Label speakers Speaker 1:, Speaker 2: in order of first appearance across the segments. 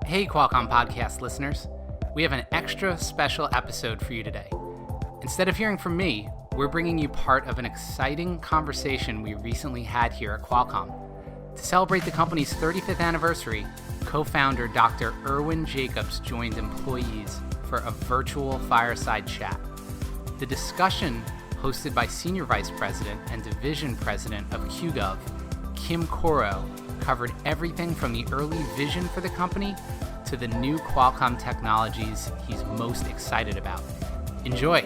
Speaker 1: Hey Qualcomm podcast listeners, we have an extra special episode for you today. Instead of hearing from me, we're bringing you part of an exciting conversation we recently had here at Qualcomm. To celebrate the company's 35th anniversary, co-founder Dr. Irwin Jacobs joined employees for a virtual fireside chat. The discussion, hosted by Senior Vice President and Division President of QGov, Kim Koro, covered everything from the early vision for the company to the new Qualcomm technologies he's most excited about. Enjoy.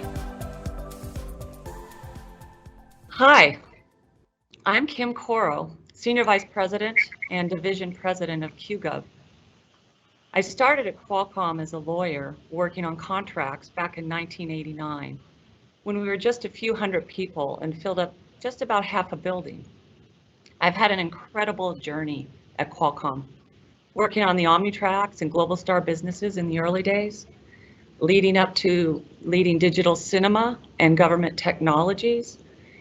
Speaker 2: Hi, I'm Kim Koro, Senior Vice President and Division President of QGov. I started at Qualcomm as a lawyer working on contracts back in 1989 when we were just a few hundred people and filled up just about half a building. I've had an incredible journey at Qualcomm, working on the OmniTrax and Global Star businesses in the early days, leading up to leading digital cinema and government technologies,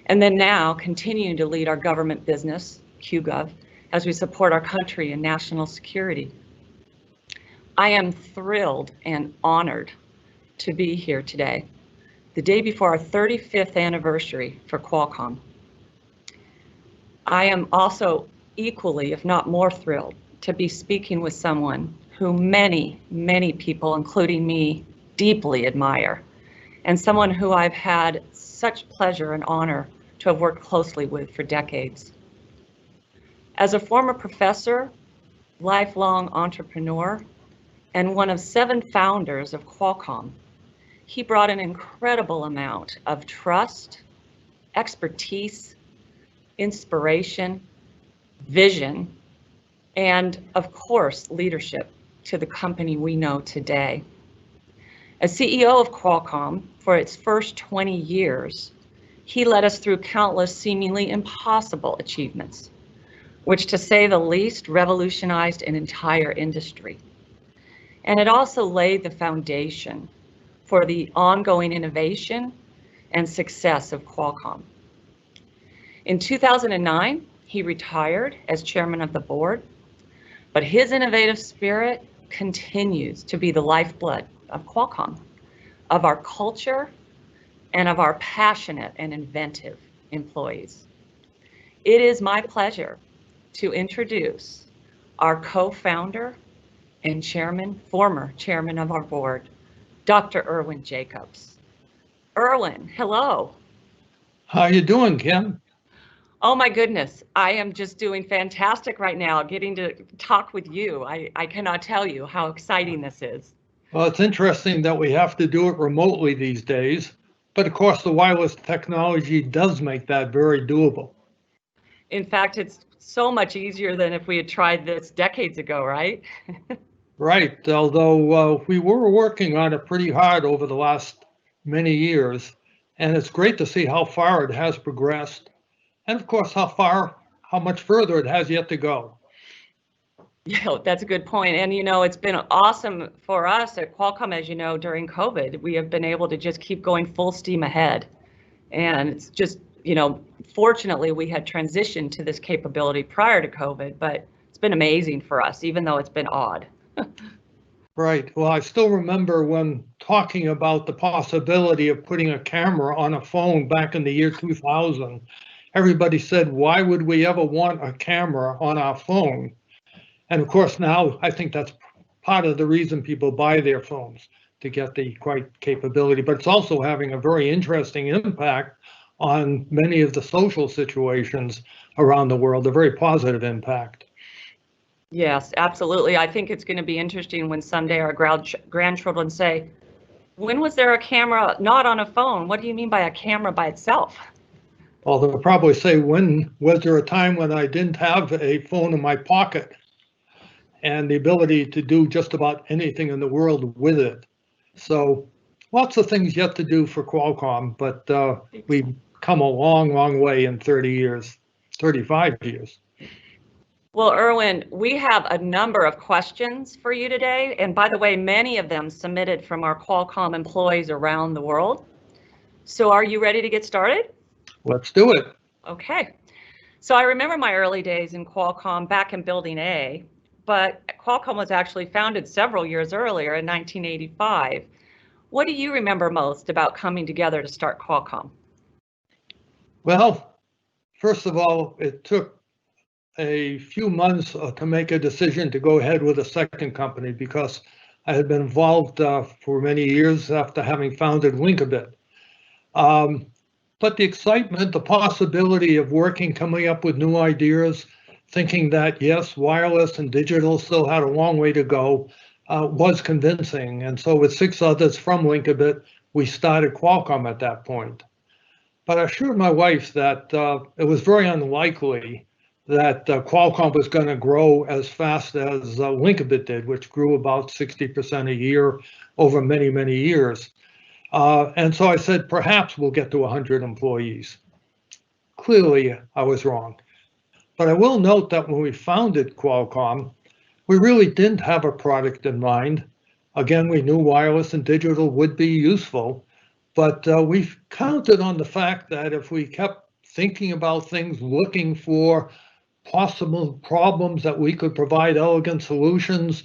Speaker 2: and then now continuing to lead our government business, QGov, as we support our country and national security. I am thrilled and honored to be here today, the day before our 35th anniversary for Qualcomm. I am also equally, if not more thrilled, to be speaking with someone who many, many people, including me, deeply admire, and someone who I've had such pleasure and honor to have worked closely with for decades. As a former professor, lifelong entrepreneur, and one of 7 founders of Qualcomm, he brought an incredible amount of trust, expertise, inspiration, vision, and of course, leadership to the company we know today. As CEO of Qualcomm for its first 20 years, he led us through countless seemingly impossible achievements, which to say the least revolutionized an entire industry. And it also laid the foundation for the ongoing innovation and success of Qualcomm. In 2009, he retired as chairman of the board, but his innovative spirit continues to be the lifeblood of Qualcomm, of our culture, and of our passionate and inventive employees. It is my pleasure to introduce our co-founder and former chairman of our board, Dr. Irwin Jacobs. Irwin, hello.
Speaker 3: How you doing, Kim?
Speaker 2: Oh my goodness, I am just doing fantastic right now, getting to talk with you. I cannot tell you how exciting this is.
Speaker 3: Well, it's interesting that we have to do it remotely these days, but of course the wireless technology does make that very doable.
Speaker 2: In fact, it's so much easier than if we had tried this decades ago, right?
Speaker 3: Right, although we were working on it pretty hard over the last many years, and it's great to see how far it has progressed, and of course how much further it has yet to go.
Speaker 2: Yeah, that's a good point. And you know, it's been awesome for us at Qualcomm, as you know, during COVID, we have been able to just keep going full steam ahead. And it's just, you know, fortunately we had transitioned to this capability prior to COVID, but it's been amazing for us, even though it's been odd.
Speaker 3: Right. Well, I still remember when talking about the possibility of putting a camera on a phone back in the year 2000, everybody said, why would we ever want a camera on our phone? And of course, now I think that's part of the reason people buy their phones, to get the quite capability, but it's also having a very interesting impact on many of the social situations around the world, a very positive impact.
Speaker 2: Yes, absolutely. I think it's going to be interesting when someday our grandchildren say, when was there a camera not on a phone? What do you mean by a camera by itself?
Speaker 3: Well, they'll probably say, when was there a time when I didn't have a phone in my pocket and the ability to do just about anything in the world with it? So lots of things yet to do for Qualcomm, but we've come a long, long way in 30 years, 35 years.
Speaker 2: Well, Irwin, we have a number of questions for you today. And by the way, many of them submitted from our Qualcomm employees around the world. So are you ready to get started?
Speaker 3: Let's do it.
Speaker 2: Okay. So I remember my early days in Qualcomm back in Building A, but Qualcomm was actually founded several years earlier in 1985. What do you remember most about coming together to start Qualcomm?
Speaker 3: Well, first of all, it took a few months to make a decision to go ahead with a second company because I had been involved for many years after having founded Linkabit. But the excitement, the possibility of working, coming up with new ideas, thinking that yes, wireless and digital still had a long way to go, was convincing. And so with 6 others from Linkabit, we started Qualcomm at that point. But I assured my wife that it was very unlikely that Qualcomm was going to grow as fast as Linkabit did, which grew about 60% a year over many, many years. And so I said, perhaps we'll get to 100 employees. Clearly, I was wrong. But I will note that when we founded Qualcomm, we really didn't have a product in mind. Again, we knew wireless and digital would be useful, but we counted on the fact that if we kept thinking about things, looking for possible problems that we could provide elegant solutions,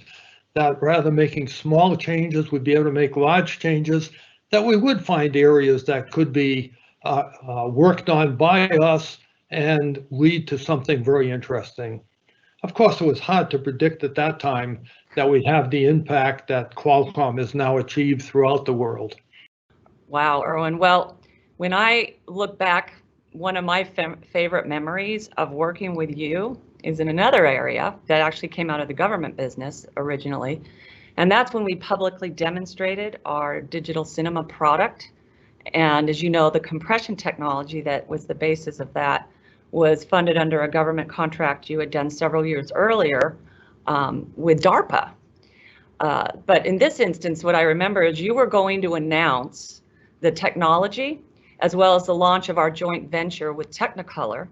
Speaker 3: that rather than making small changes, we'd be able to make large changes, that we would find areas that could be worked on by us and lead to something very interesting. Of course, it was hard to predict at that time that we'd have the impact that Qualcomm has now achieved throughout the world.
Speaker 2: Wow, Irwin. Well, when I look back, one of my favorite memories of working with you is in another area that actually came out of the government business originally. And that's when we publicly demonstrated our digital cinema product. And as you know, the compression technology that was the basis of that was funded under a government contract you had done several years earlier with DARPA. But in this instance, what I remember is you were going to announce the technology as well as the launch of our joint venture with Technicolor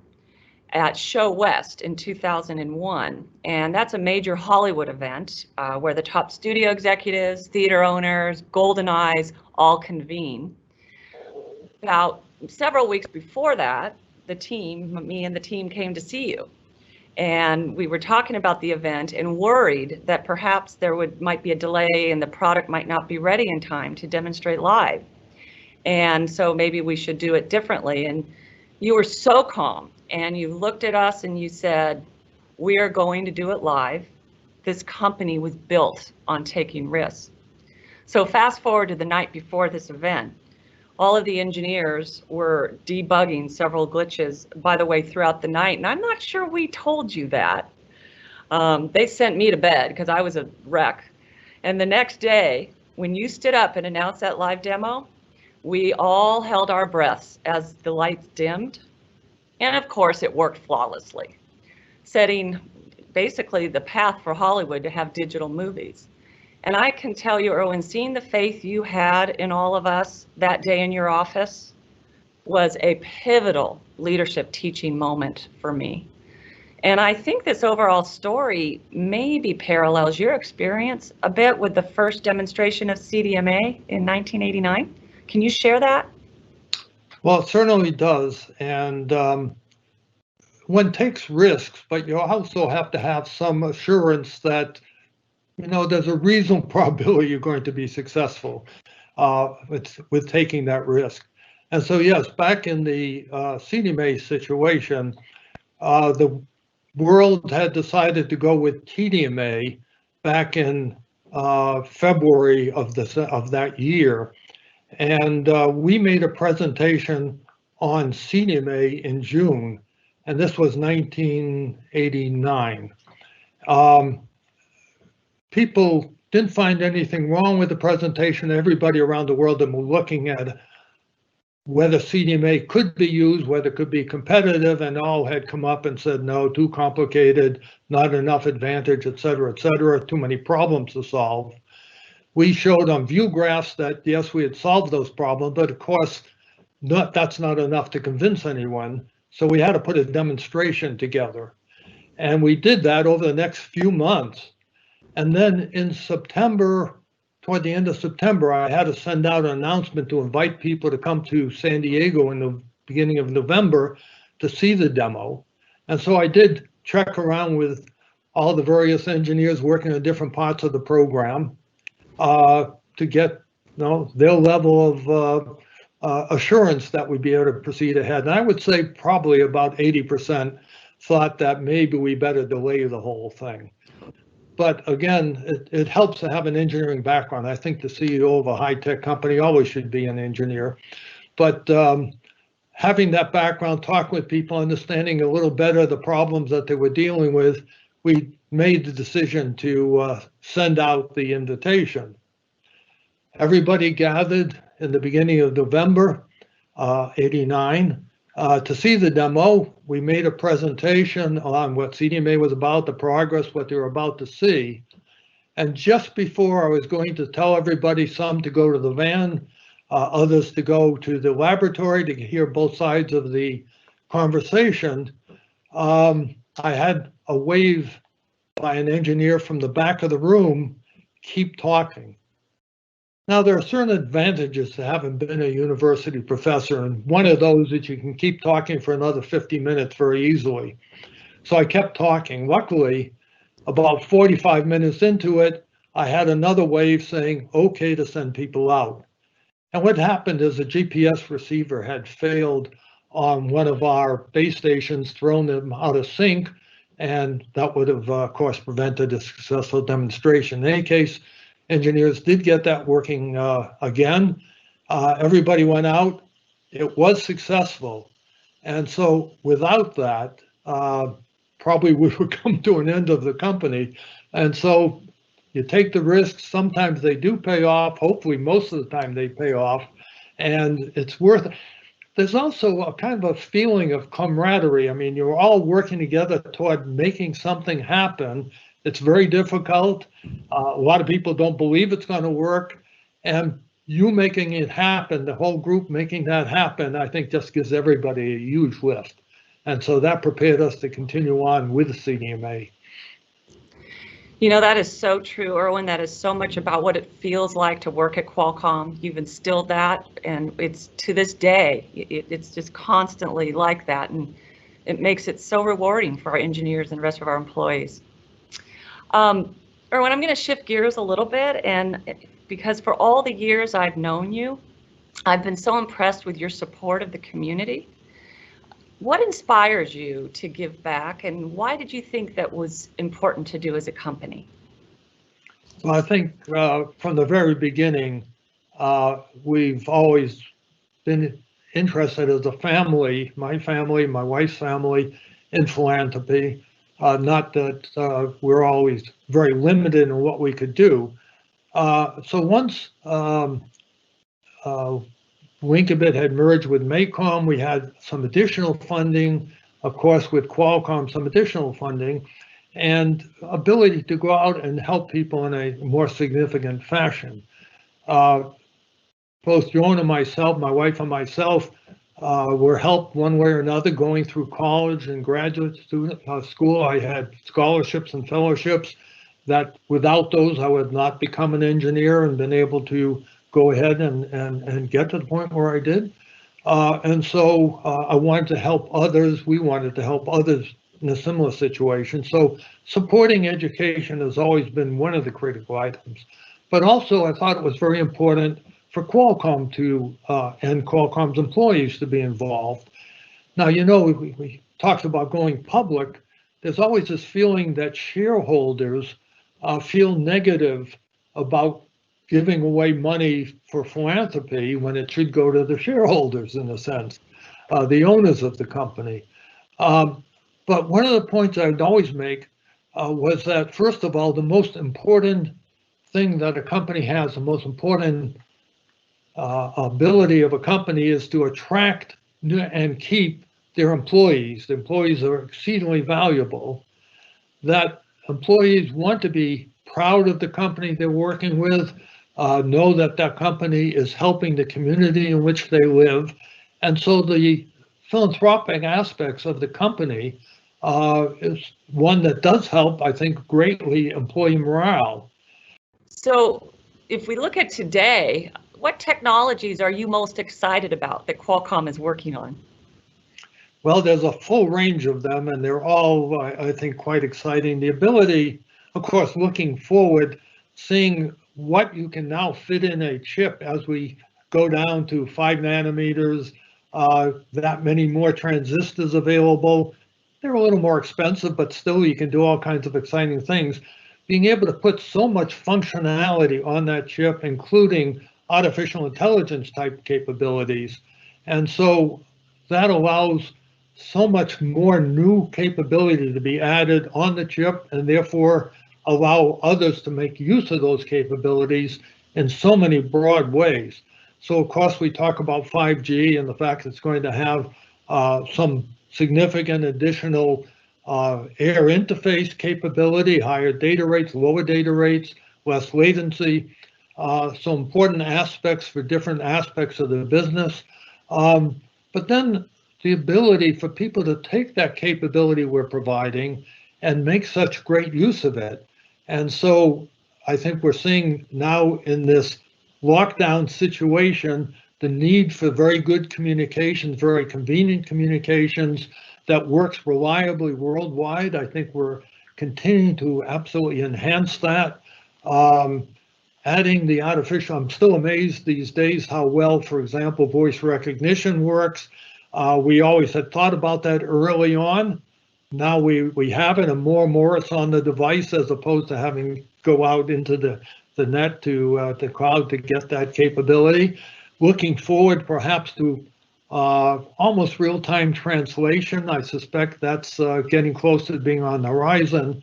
Speaker 2: at Show West in 2001. And that's a major Hollywood event where the top studio executives, theater owners, golden eyes all convene. About several weeks before that, me and the team came to see you. And we were talking about the event and worried that perhaps might be a delay and the product might not be ready in time to demonstrate live. And so maybe we should do it differently. And you were so calm and you looked at us and you said, we are going to do it live. This company was built on taking risks. So fast forward to the night before this event, all of the engineers were debugging several glitches, by the way, throughout the night. And I'm not sure we told you that. They sent me to bed because I was a wreck. And the next day, when you stood up and announced that live demo, we all held our breaths as the lights dimmed. And of course, it worked flawlessly, setting basically the path for Hollywood to have digital movies. And I can tell you, Irwin, seeing the faith you had in all of us that day in your office was a pivotal leadership teaching moment for me. And I think this overall story maybe parallels your experience a bit with the first demonstration of CDMA in 1989. Can you share that?
Speaker 3: Well, it certainly does. And one takes risks, but you also have to have some assurance that, there's a reasonable probability you're going to be successful with taking that risk. And so, yes, back in the CDMA situation, the world had decided to go with TDMA back in February of that year. And we made a presentation on CDMA in June, and this was 1989. People didn't find anything wrong with the presentation. Everybody around the world that were looking at whether CDMA could be used, whether it could be competitive, and all had come up and said, no, too complicated, not enough advantage, et cetera, too many problems to solve. We showed on view graphs that, yes, we had solved those problems, but of course, that's not enough to convince anyone. So we had to put a demonstration together. And we did that over the next few months. And then in September, toward the end of September, I had to send out an announcement to invite people to come to San Diego in the beginning of November to see the demo. And so I did check around with all the various engineers working in different parts of the program to get their level of assurance that we'd be able to proceed ahead. And I would say probably about 80% thought that maybe we better delay the whole thing. But again, it helps to have an engineering background. I think the CEO of a high-tech company always should be an engineer. But having that background, talking with people, understanding a little better the problems that they were dealing with, we made the decision to send out the invitation. Everybody gathered in the beginning of November, '89, to see the demo. We made a presentation on what CDMA was about, the progress, what they were about to see. And just before I was going to tell everybody, some to go to the van, others to go to the laboratory to hear both sides of the conversation, I had a wave by an engineer from the back of the room, keep talking. Now, there are certain advantages to having been a university professor, and one of those is you can keep talking for another 50 minutes very easily. So I kept talking. Luckily, about 45 minutes into it, I had another wave saying, okay, to send people out. And what happened is a GPS receiver had failed on one of our base stations, thrown them out of sync, and that would have, of course, prevented a successful demonstration. In any case, engineers did get that working again. Everybody went out. It was successful. And so without that, probably we would come to an end of the company. And so you take the risks. Sometimes they do pay off. Hopefully, most of the time they pay off. And it's worth it. There's also a kind of a feeling of camaraderie. I mean, you're all working together toward making something happen. It's very difficult. A lot of people don't believe it's going to work. And you making it happen, the whole group making that happen, I think just gives everybody a huge lift. And so that prepared us to continue on with the CDMA.
Speaker 2: You know, that is so true, Irwin. That is so much about what it feels like to work at Qualcomm. You've instilled that, and it's to this day, it's just constantly like that. And it makes it so rewarding for our engineers and the rest of our employees. Irwin, I'm going to shift gears a little bit, and because for all the years I've known you, I've been so impressed with your support of the community. What inspires you to give back, and why did you think that was important to do as a company?
Speaker 3: Well, I think from the very beginning, we've always been interested as a family, my wife's family, in philanthropy. Not that we're always very limited in what we could do. So once Linkabit had merged with MACOM, we had some additional funding, of course, with Qualcomm, some additional funding, and ability to go out and help people in a more significant fashion. Both Joan and myself, my wife and myself, were helped one way or another going through college and graduate student school. I had scholarships and fellowships that without those, I would not become an engineer and been able to go ahead and get to the point where I did. And so I wanted to help others. We wanted to help others in a similar situation. So supporting education has always been one of the critical items. But also I thought it was very important for Qualcomm to, and Qualcomm's employees to be involved. Now, you know, we talked about going public. There's always this feeling that shareholders feel negative about giving away money for philanthropy when it should go to the shareholders, in a sense, the owners of the company. But one of the points I'd always make was that, first of all, the most important thing that a company has, the most important ability of a company is to attract and keep their employees. The employees are exceedingly valuable. That employees want to be proud of the company they're working with, know that that company is helping the community in which they live. And so the philanthropic aspects of the company is one that does help, I think, greatly employee morale.
Speaker 2: So if we look at today, what technologies are you most excited about that Qualcomm is working on?
Speaker 3: Well, there's a full range of them, and they're all, I think, quite exciting. The ability, of course, looking forward, seeing what you can now fit in a chip as we go down to 5 nanometers, that many more transistors available. They're a little more expensive, but still you can do all kinds of exciting things. Being able to put so much functionality on that chip, including artificial intelligence type capabilities. And so that allows so much more new capability to be added on the chip, and therefore allow others to make use of those capabilities in so many broad ways. So of course we talk about 5G and the fact it's going to have some significant additional air interface capability, higher data rates, lower data rates, less latency. So important aspects for different aspects of the business. But then the ability for people to take that capability we're providing and make such great use of it. And so I think we're seeing now in this lockdown situation, the need for very good communications, very convenient communications that works reliably worldwide. I think we're continuing to absolutely enhance that. Adding the artificial, I'm still amazed these days how well, for example, voice recognition works. We always had thought about that early on. Now we have it, and more it's on the device as opposed to having go out into the net to the cloud to get that capability. Looking forward perhaps to almost real-time translation. I suspect that's getting close to being on the horizon.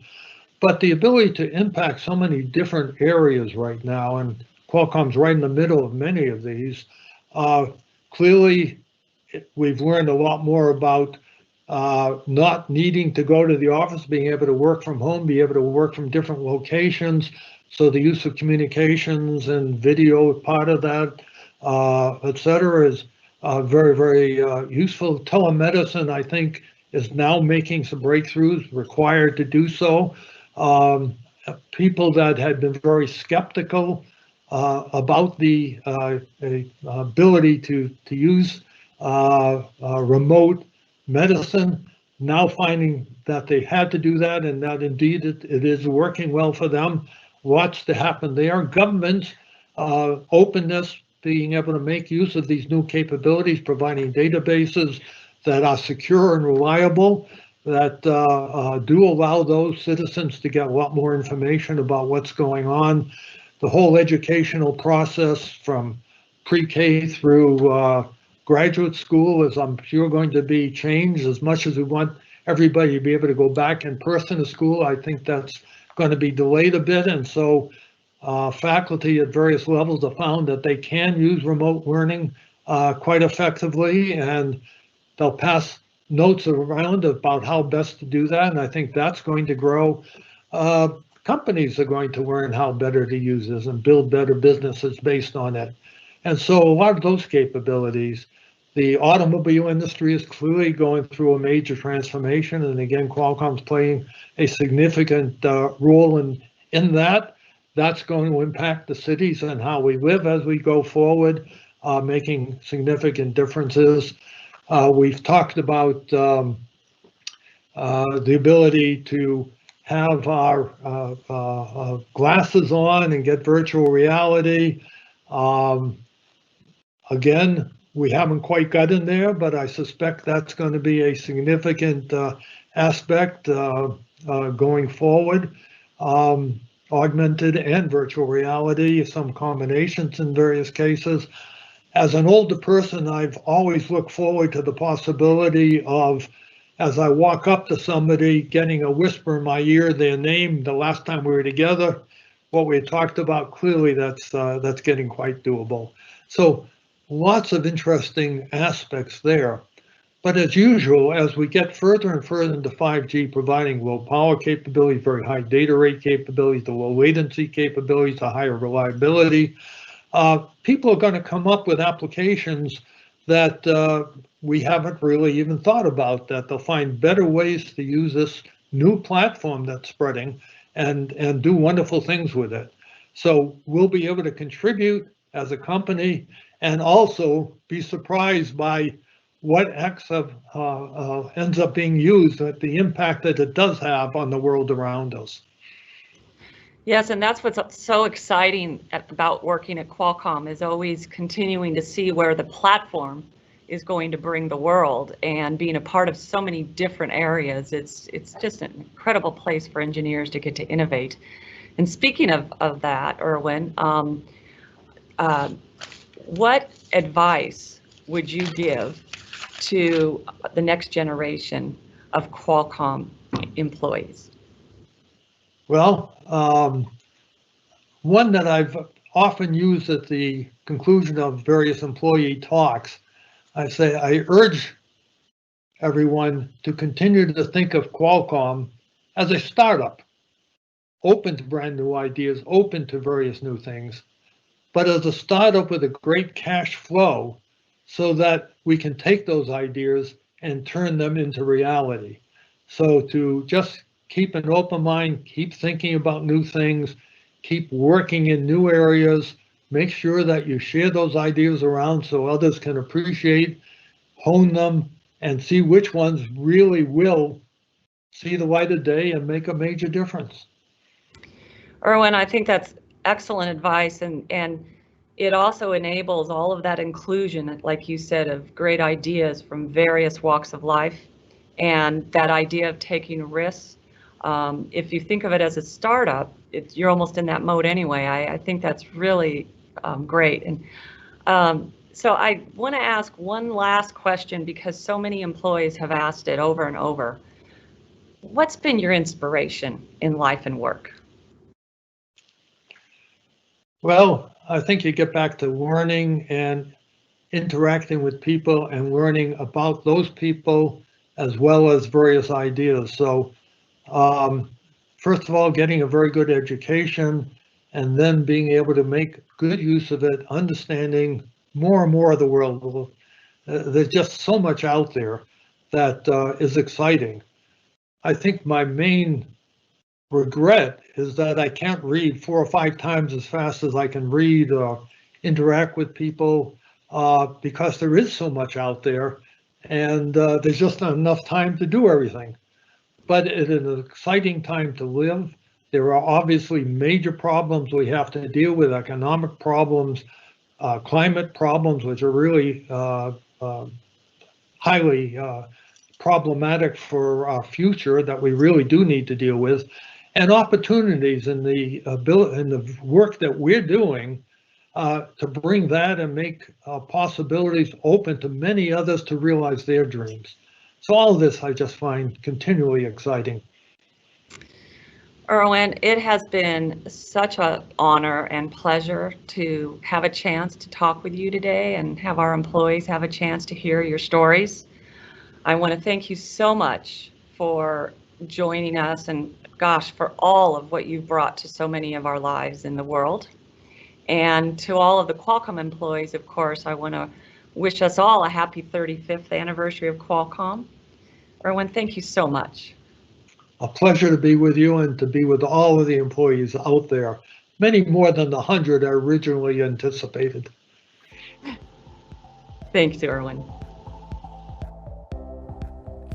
Speaker 3: But the ability to impact so many different areas right now, and Qualcomm's right in the middle of many of these, clearly we've learned a lot more about not needing to go to the office, being able to work from home, be able to work from different locations. So the use of communications and video, part of that, et cetera, is very, very useful. Telemedicine, I think, is now making some breakthroughs required to do so. People that had been very skeptical about the ability to use remote medicine, now finding that they had to do that and that indeed it is working well for them. Lots to happen there. Governments, openness, being able to make use of these new capabilities, providing databases that are secure and reliable, that do allow those citizens to get a lot more information about what's going on. The whole educational process from pre-K through graduate school is, I'm sure, going to be changed. As much as we want everybody to be able to go back in person to school, I think that's going to be delayed a bit. And so faculty at various levels have found that they can use remote learning quite effectively, and they'll pass notes around about how best to do that. And I think that's going to grow. Companies are going to learn how better to use this and build better businesses based on it. And so a lot of those capabilities. The automobile industry is clearly going through a major transformation. And again, Qualcomm's playing a significant role in that. That's going to impact the cities and how we live as we go forward, making significant differences. We've talked about the ability to have our glasses on and get virtual reality. Again, we haven't quite gotten there, but I suspect that's going to be a significant aspect going forward. Augmented and virtual reality, some combinations in various cases. As an older person, I've always looked forward to the possibility of, as I walk up to somebody, getting a whisper in my ear, their name, the last time we were together, what we had talked about. Clearly that's getting quite doable. So lots of interesting aspects there. But as usual, as we get further and further into 5G, providing low power capabilities, very high data rate capabilities, the low latency capabilities, the higher reliability, people are going to come up with applications that we haven't really even thought about, that they'll find better ways to use this new platform that's spreading and do wonderful things with it. So we'll be able to contribute as a company and also be surprised by what X ends up being used, the impact that it does have on the world around us.
Speaker 2: Yes, and that's what's so exciting about working at Qualcomm, is always continuing to see where the platform is going to bring the world, and being a part of so many different areas. It's just an incredible place for engineers to get to innovate. And speaking of that, Irwin, what advice would you give to the next generation of Qualcomm employees?
Speaker 3: Well, one that I've often used at the conclusion of various employee talks, I say I urge everyone to continue to think of Qualcomm as a startup, open to brand new ideas, open to various new things, but as a startup with a great cash flow so that we can take those ideas and turn them into reality. So to just keep an open mind, keep thinking about new things, keep working in new areas, make sure that you share those ideas around so others can appreciate, hone them, and see which ones really will see the light of day and make a major difference.
Speaker 2: Irwin, I think that's excellent advice, and it also enables all of that inclusion, like you said, of great ideas from various walks of life, and that idea of taking risks. If you think of it as a startup, you're almost in that mode anyway. I think that's really great. And so I want to ask one last question, because so many employees have asked it over and over. What's been your inspiration in life and work?
Speaker 3: Well, I think you get back to learning and interacting with people and learning about those people as well as various ideas. So, first of all, getting a very good education and then being able to make good use of it, understanding more and more of the world. There's just so much out there that is exciting. I think my main regret is that I can't read 4 or 5 times as fast as I can read or interact with people because there is so much out there, and there's just not enough time to do everything. But it is an exciting time to live. There are obviously major problems we have to deal with, economic problems, climate problems, which are really highly problematic for our future that we really do need to deal with, and opportunities in the work that we're doing to bring that and make possibilities open to many others to realize their dreams. So all of this I just find continually exciting.
Speaker 2: Irwin, it has been such an honor and pleasure to have a chance to talk with you today and have our employees have a chance to hear your stories. I want to thank you so much for joining us, and gosh, for all of what you've brought to so many of our lives in the world. And to all of the Qualcomm employees, of course, I want to wish us all a happy 35th anniversary of Qualcomm. Irwin, thank you so much.
Speaker 3: A pleasure to be with you and to be with all of the employees out there, many more than the 100 I originally anticipated.
Speaker 2: Thanks, Irwin.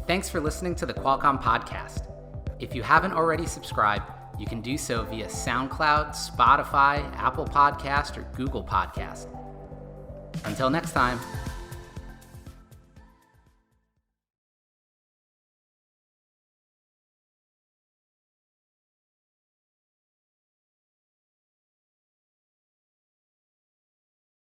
Speaker 1: Thanks for listening to the Qualcomm podcast. If you haven't already subscribed, you can do so via SoundCloud, Spotify, Apple Podcast, or Google Podcast. Until next time.